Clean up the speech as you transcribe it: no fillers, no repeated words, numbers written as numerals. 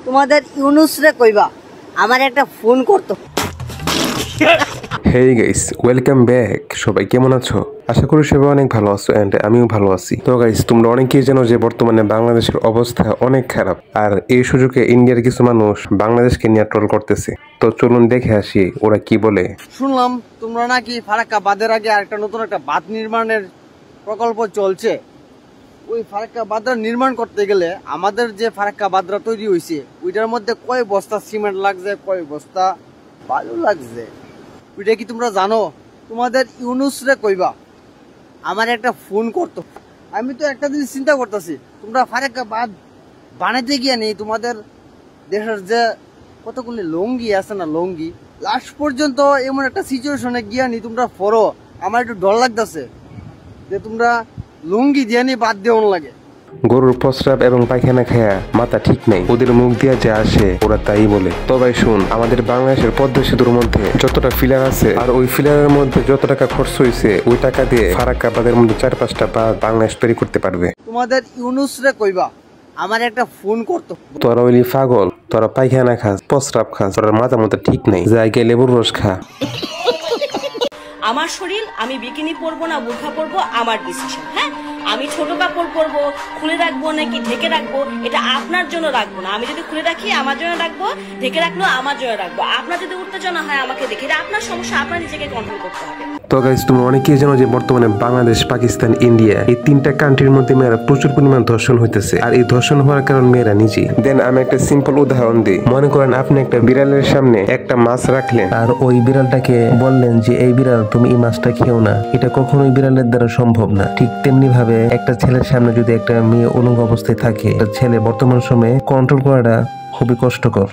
তোমাদের ইউনুসরে কইবা আমার একটা ফোন করতো। Hey guys, welcome back. সবাই কেমন আছো? আশা করি সবাই অনেক ভালো আছো এন্ড আমিও ভালো আছি। তো গাইস, তোমরা অনেকেই জানো যে বর্তমানে বাংলাদেশের অবস্থা অনেক খারাপ, আর এই সুযোগে ইন্ডিয়ার কিছু মানুষ বাংলাদেশকে নিয়ে ট্রল করতেছে। তো চলুন দেখে আসি ওরা কি বলে। শুনলাম তোমরা নাকি ফারাক্কা বাঁধের আগে আরেকটা নতুন একটা বাঁধ নির্মাণের প্রকল্প চলছে। ওই ফারাক্কা বাঁধটা নির্মাণ করতে গেলে আমাদের যে ফারাক্কা বাঁধটা তৈরি হয়েছে ওইটার মধ্যে কয় বস্তা সিমেন্ট লাগছে, কয় বস্তা বালু লাগছে, ওইটা কি তোমরা জানো? তোমাদের ইউনুসরে কইবা আমার একটা ফোন করতো। আমি তো একটা জিনিস চিন্তা করতেছি, তোমরা ফারাক্কা বাঁধ বানাইতে গিয়ে নেই তোমাদের দেশের যে কতগুলি লঙ্গি আছে না, লঙ্গি লাস্ট পর্যন্ত এমন একটা সিচুয়েশনে গিয়া নি তোমরা ফরো। আমার একটু ডর লাগতেছে যে তোমরা লুঙ্গি দিয়ে নি বাদ দেওয়ান লাগে। গরুর প্রস্রাব এবং পায়খানা খায়া মাথা ঠিক নাই, ওদের মুখ দিয়ে যা আসে ওরা তাই বলে। তো ভাই শুন, আমাদের বাংলাদেশের পদ্মা সেতুর মধ্যে যতটা ফিলার আছে আর ওই ফিলারের মধ্যে যত টাকা খরচ হয়েছে ওই টাকা দিয়ে ফারাক্কা বাঁধের মধ্যে 4-5টা বাঁধ বাংলাদেশ তৈরি করতে পারবে। তোমাদের ইউনুসরে কইবা আমার একটা ফোন করতো। তোরা ওইলি পাগল, তোরা পায়খানা খাস, প্রস্রাব খাস, তোর মাথা মতো ঠিক নাই, জায়গায় লেবুর রস খা। আমার শরীর, আমি বিকিনি পরবো না বোরখা পরবো আমার ডিসিশন। হ্যাঁ, আমি ছোট কাপড় পরবো, খুলে রাখবো নাকি ঢেকে রাখবো এটা আপনার জন্য রাখবো না। আমি যদি খুলে রাখি আমার জন্য রাখবো, ঢেকে রাখলো আমার জন্য রাখবো। আপনার যদি উত্তেজনা হয় আমাকে দেখে, এটা আপনার সমস্যা, আপনার নিজেকে কন্ট্রোল করতে হবে। তো গাইস, তুমি অনেকেই জানো যে বর্তমানে বাংলাদেশ, পাকিস্তান, ইন্ডিয়া এই 3টা কান্ট্রির মধ্যে মেয়েরা প্রচুর পরিমাণ ধর্ষণ হইতেছে, আর এই ধর্ষণ হওয়ার কারণ মেয়েরা নিজেই। দেন আমি একটা সিম্পল উদাহরণ দিই। মনে করেন আপনি একটা বিড়ালের সামনে একটা মাছ রাখলেন আর ওই বিড়ালটাকে বললেন যে এই বিড়াল তুমি এই মাছটা খেও না, এটা কখনোই বিড়ালের দ্বারা সম্ভব না। ঠিক তেমনি ভাবে একটা ছেলের সামনে যদি একটা মেয়ে উলঙ্গ অবস্থায় থাকে, একটা ছেলে বর্তমান সময়ে কন্ট্রোল করাটা খুবই কষ্টকর।